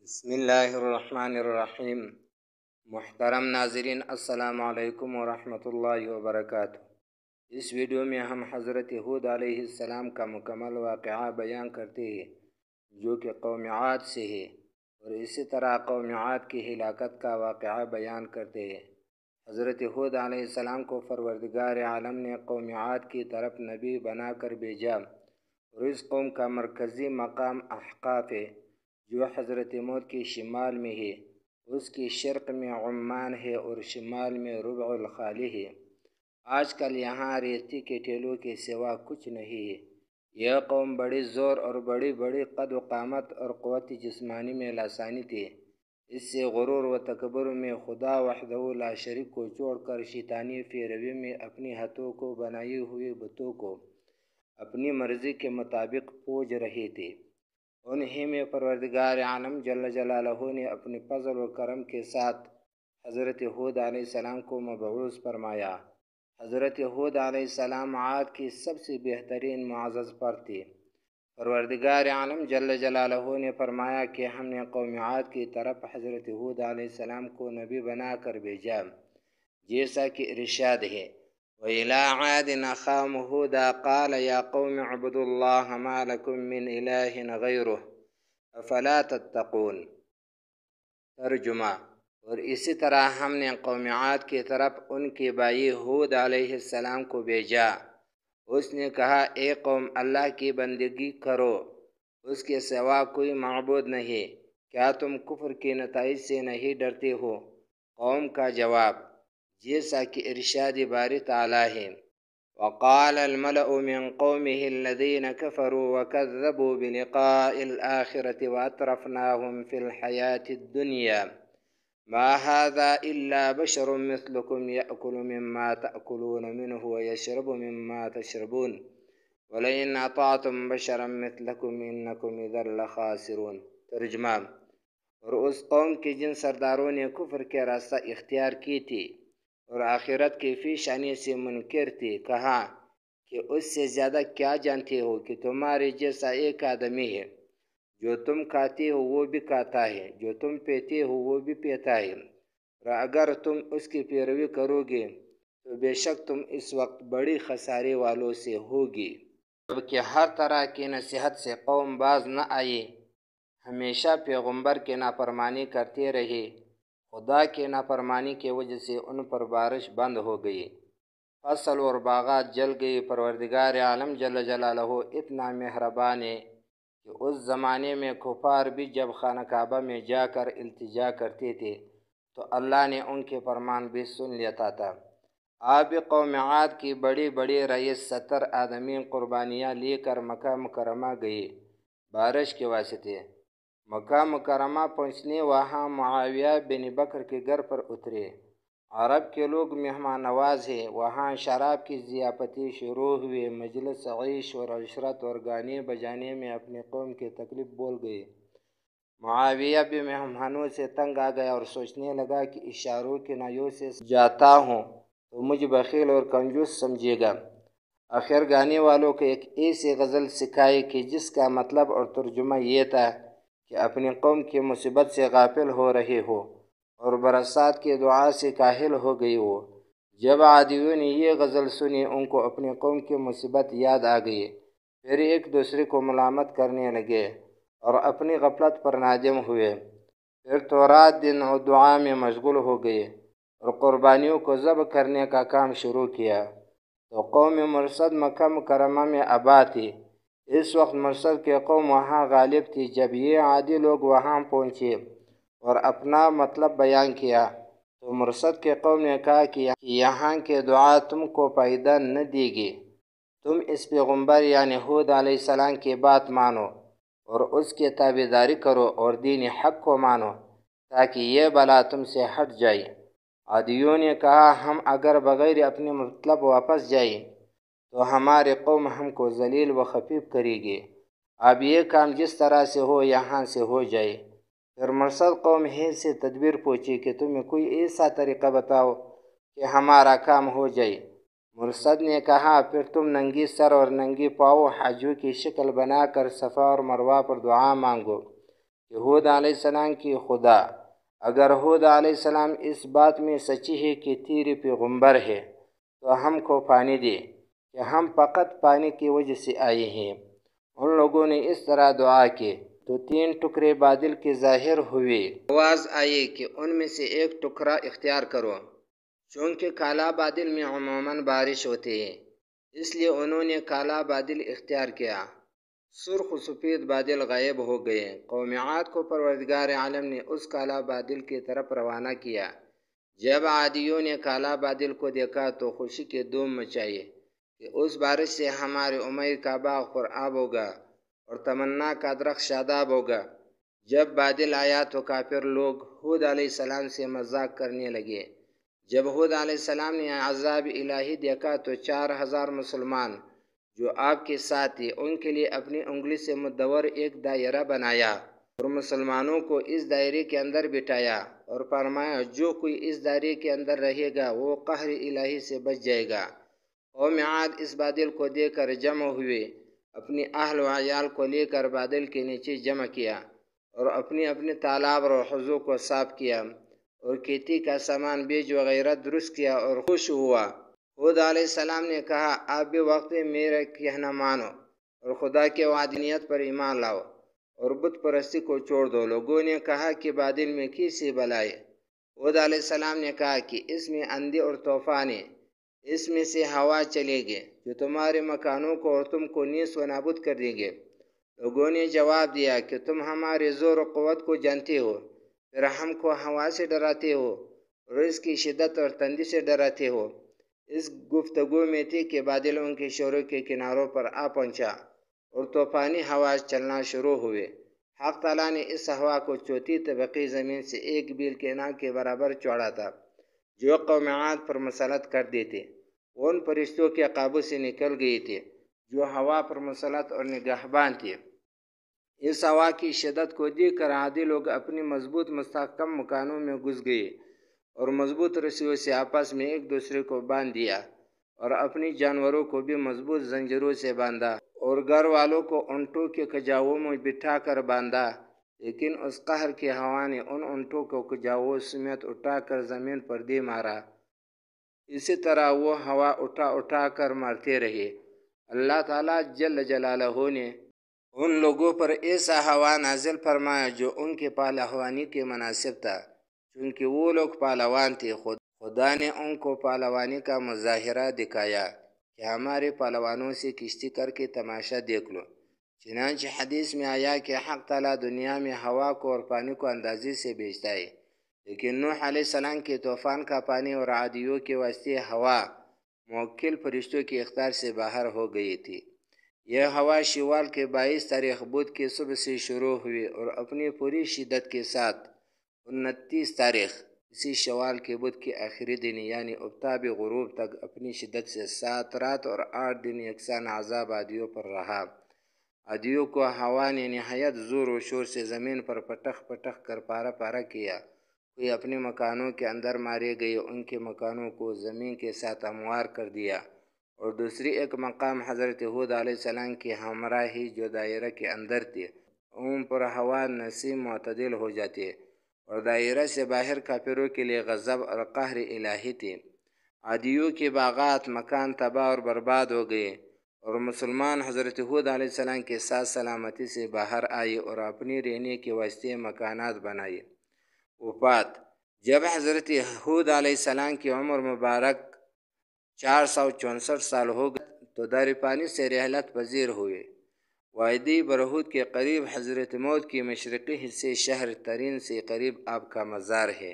بسم اللہ الرحمن الرحیم۔ محترم ناظرین، السلام علیکم ورحمۃ اللہ وبرکاتہ۔ اس ویڈیو میں ہم حضرت ہود علیہ السلام کا مکمل واقعہ بیان کرتے ہیں جو کہ قوم عاد سے ہے، اور اسی طرح قوم عاد کی ہلاکت کا واقعہ بیان کرتے ہیں۔ حضرت ہود علیہ السلام کو پروردگار عالم نے قوم عاد کی طرف نبی بنا کر بھیجا، اور اس قوم کا مرکزی مقام احقاف ہے جو حضرت موت کی شمال میں ہے۔ اس کی شرق میں عمان ہے اور شمال میں ربع الخالی ہے۔ آج کل یہاں ریتی کے ٹیلوں کے سوا کچھ نہیں ہے۔ یہ قوم بڑی زور اور بڑی قد و قامت اور قوت جسمانی میں لاسانی تھی۔ اس سے غرور و تکبر میں خدا وحدہ لا شریک کو چھوڑ کر شیطانی پیروی میں اپنی ہاتھوں کو بنائی ہوئی بتوں کو اپنی مرضی کے مطابق پوج رہے تھے۔ انہی میں پروردگار عالم جل جلالہ نے اپنے فضل و کرم کے ساتھ حضرت ہود علیہ السلام کو مبعوث فرمایا۔ حضرت ہود علیہ السلام عاد کی سب سے بہترین معزز فرد تھے۔ پروردگار عالم جل جلالہ نے فرمایا کہ ہم نے قوم عاد کی طرف حضرت ہود علیہ السلام کو نبی بنا کر بھیجا، جیسا کہ ارشاد ہے: وَإِلَىٰ عَادٍ أَخَاهُمْ هُودًا قَالَ يَا قَوْمِ اعْبُدُوا اللَّهَ مَا لَكُم مِّنْ إِلَٰهٍ غَيْرُهُ أَفَلَا تَتَّقُونَ۔ ترجمہ: اور اسی طرح ہم نے قوم عاد کی طرف ان کے بھائی ہود علیہ السلام کو بھیجا۔ اس نے کہا: اے قوم، اللہ کی بندگی کرو، اس کے سوا کوئی معبود نہیں۔ کیا تم کفر کے نتائج سے نہیں ڈرتے ہو؟ قوم کا جواب، جیسا کہ ارشاد باری تعالیٰ ہے: وقال الملأ من قومه الذين كفروا وكذبوا بلقاء الآخرة وأترفناهم في الحياة الدنيا ما هذا إلا بشر مثلكم يأكل مما تأكلون منه ويشرب مما تشربون ولئن أطعتم بشرا مثلكم إنكم إذا لخاسرون۔ ترجمہ: اور اس قوم کے جن سرداروں نے کفر کے راستہ اختیار کی تھی اور آخرت کی پیشانی سے منکر تھی، کہا کہ اس سے زیادہ کیا جانتے ہو کہ تمہارے جیسا ایک آدمی ہے، جو تم کھاتے ہو وہ بھی کھاتا ہے، جو تم پیتے ہو وہ بھی پیتا ہے، اور اگر تم اس کی پیروی کرو گے تو بے شک تم اس وقت بڑی خسارے والوں سے ہوگی۔ جبکہ ہر طرح کی نصیحت سے قوم باز نہ آئی، ہمیشہ پیغمبر کی نافرمانی کرتے رہے۔ خدا کی نافرمانی کی وجہ سے ان پر بارش بند ہو گئی، فصل اور باغات جل گئی۔ پروردگار عالم جل جلالہ اتنا مہربان ہے کہ اس زمانے میں کفار بھی جب خانہ کعبہ میں جا کر التجا کرتے تھے تو اللہ نے ان کے فرمان بھی سن لیتا تھا۔ آپ قوم عاد کی بڑی رئیس 70 آدمی قربانیاں لے کر مکہ مکرمہ گئے بارش کے واسطے۔ مکہ مکرمہ پہنچنے وہاں معاویہ بن بکر کے گھر پر اترے۔ عرب کے لوگ مہمان نواز ہیں، وہاں شراب کی ضیافتیں شروع ہوئی۔ مجلس عیش اور عشرت اور گانے بجانے میں اپنی قوم کی تکلیف بھول گئے۔ معاویہ بھی مہمانوں سے تنگ آ گیا اور سوچنے لگا کہ اشاروں کی نایوں سے جاتا ہوں تو مجھے بخیل اور کنجوس سمجھے گا۔ آخر گانے والوں کو ایک ایسی غزل سکھائی کہ جس کا مطلب اور ترجمہ یہ تھا کہ اپنی قوم کی مصیبت سے غافل ہو رہے ہو اور برسات کی دعا سے کاہل ہو گئی ہو۔ جب عادیوں نے یہ غزل سنی، ان کو اپنی قوم کی مصیبت یاد آ گئی، پھر ایک دوسرے کو ملامت کرنے لگے اور اپنی غفلت پر نادم ہوئے۔ پھر تو رات دن دعا میں مشغول ہو گئے اور قربانیوں کو ذبح کرنے کا کام شروع کیا۔ تو قوم مرصد مکہ مکرمہ میں آباد تھی۔ اس وقت مرصد کی قوم وہاں غالب تھی۔ جب یہ عادی لوگ وہاں پہنچے اور اپنا مطلب بیان کیا تو مرصد کی قوم نے کہا کہ یہاں کی دعا تم کو فائدہ نہ دے گی۔ تم اس پیغمبر یعنی ہود علیہ السلام کی بات مانو اور اس کی تابعداری کرو اور دین حق کو مانو تاکہ یہ بلا تم سے ہٹ جائے۔ عادیوں نے کہا: ہم اگر بغیر اپنے مطلب واپس جائیں تو ہماری قوم ہم کو ذلیل و خفیف کرے گی۔ اب یہ کام جس طرح سے ہو یہاں سے ہو جائے۔ پھر مرصد قوم ہی سے تدبیر پوچھی کہ تمہیں کوئی ایسا طریقہ بتاؤ کہ ہمارا کام ہو جائے۔ مرصد نے کہا: پھر تم ننگی سر اور ننگی پاؤں حاجیوں کی شکل بنا کر صفا اور مروہ پر دعا مانگو۔ کہ ہود علیہ السلام کی خدا، اگر ہود علیہ السلام اس بات میں سچی ہے کہ تیرے پیغمبر ہے تو ہم کو پانی دے کہ ہم فقط پانی کی وجہ سے آئے ہیں۔ ان لوگوں نے اس طرح دعا کی تو 3 ٹکڑے بادل کے ظاہر ہوئے۔ آواز آئی کہ ان میں سے ایک ٹکڑا اختیار کرو۔ چونکہ کالا بادل میں عموماً بارش ہوتی ہے، اس لیے انہوں نے کالا بادل اختیار کیا۔ سرخ و سفید بادل غائب ہو گئے۔ قوم عاد کو پروردگار عالم نے اس کالا بادل کی طرف روانہ کیا۔ جب عادیوں نے کالا بادل کو دیکھا تو خوشی کی دھوم مچائی کہ اس بارش سے ہمارے امید کا باغ پر آب ہوگا اور تمنا کا درخت شاداب ہوگا۔ جب بادل آیا تو کافر لوگ ہود علیہ السلام سے مذاق کرنے لگے۔ جب ہود علیہ السلام نے عذاب الہی دیکھا تو 4000 مسلمان جو آپ کے ساتھ تھے ان کے لیے اپنی انگلی سے مدور ایک دائرہ بنایا اور مسلمانوں کو اس دائرے کے اندر بٹھایا اور فرمایا جو کوئی اس دائرے کے اندر رہے گا وہ قہر الہی سے بچ جائے گا۔ قوم عاد اس بادل کو دیکھ کر جمع ہوئے، اپنی اہل و عیال کو لے کر بادل کے نیچے جمع کیا اور اپنے تالاب اور حوضوں کو صاف کیا اور کھیتی کا سامان بیج وغیرہ درست کیا اور خوش ہوا۔ ہود علیہ السلام نے کہا آپ بھی وقت میرا کہنا مانو اور خدا کے وحدانیت پر ایمان لاؤ اور بت پرستی کو چھوڑ دو۔ لوگوں نے کہا کہ بادل میں کیسی بلائے؟ ہود علیہ السلام نے کہا کہ اس میں اندھی اور طوفان ہے، اس میں سے ہوا چلے گی جو تمہارے مکانوں کو اور تم کو نیز و نابود کر دیں گے۔ لوگوں نے جواب دیا کہ تم ہمارے زور و قوت کو جانتے ہو، پھر ہم کو ہوا سے ڈراتے ہو اور اس کی شدت اور تندی سے ڈراتے ہو۔ اس گفتگو میں تھی کہ بادل ان کے شوروں کے کناروں پر آ پہنچا اور طوفانی ہوا چلنا شروع ہوئے۔ حق تعالیٰ نے اس ہوا کو چوتھی طبقے زمین سے 1 بیل کے ناک کے برابر چوڑا تھا جو قوم عاد پر مسلط کر دیتے۔ ان فرشتوں کے قابو سے نکل گئی تھی جو ہوا پر مسلط اور نگہبان تھے۔ اس ہوا کی شدت کو دیکھ کر عادی لوگ اپنی مضبوط مستحکم مکانوں میں گھس گئے اور مضبوط رسیوں سے آپس میں ایک دوسرے کو باندھ دیا اور اپنی جانوروں کو بھی مضبوط زنجیروں سے باندھا اور گھر والوں کو اونٹوں کے کھجاووں میں بٹھا کر باندھا، لیکن اس قہر کی ہوا نے ان اونٹوں کو کھجاووں سمیت اٹھا کر زمین پر دے مارا۔ اسی طرح وہ ہوا اٹھا کر مارتے رہے۔ اللہ تعالیٰ جل جلالہ نے ان لوگوں پر ایسا ہوا نازل فرمایا جو ان کے پہلوانی کے مناسب تھا، چونکہ وہ لوگ پہلوان تھے۔ خدا نے ان کو پہلوانی کا مظاہرہ دکھایا کہ ہمارے پہلوانوں سے کشتی کر کے تماشا دیکھ لو۔ چنانچہ حدیث میں آیا کہ حق تعالیٰ دنیا میں ہوا کو اور پانی کو اندازے سے بھیجتا ہے، لیکن نوح علیہ السلام کے طوفان کا پانی اور عادیوں کے واسطے ہوا موکل فرشتوں کے اختیار سے باہر ہو گئی تھی۔ یہ ہوا شوال کے 22 تاریخ بدھ کی صبح سے شروع ہوئی اور اپنی پوری شدت کے ساتھ 29 تاریخ اسی شوال کے بدھ کے آخری دن یعنی آفتاب غروب تک اپنی شدت سے 7 رات اور 8 دن یکساں عذاب عادیوں پر رہا۔ عادیوں کو ہوا نے نہایت زور و شور سے زمین پر پٹخ کر پارا پارا کیا۔ کوئی اپنے مکانوں کے اندر مارے گئے، ان کے مکانوں کو زمین کے ساتھ ہموار کر دیا، اور دوسری ایک مقام حضرت ہود علیہ السلام کی ہمراہی جو دائرہ کے اندر تھی، ان پر ہوا نسیم معتدل ہو جاتی اور دائرہ سے باہر کافروں کے لیے غضب اور قہر الہی تھی۔ عادیوں کے باغات مکان تباہ اور برباد ہو گئے اور مسلمان حضرت ہود علیہ السلام کے ساتھ سلامتی سے باہر آئے اور اپنی رہنے کے واسطے مکانات بنائے۔ وفات: جب حضرت ہود علیہ السلام کی عمر مبارک 464 سال ہو گئے تو دار پانی سے رحلت پذیر ہوئے۔ وادی برہوت کے قریب حضرت موت کے مشرقی حصے شہر ترین سے قریب آپ کا مزار ہے۔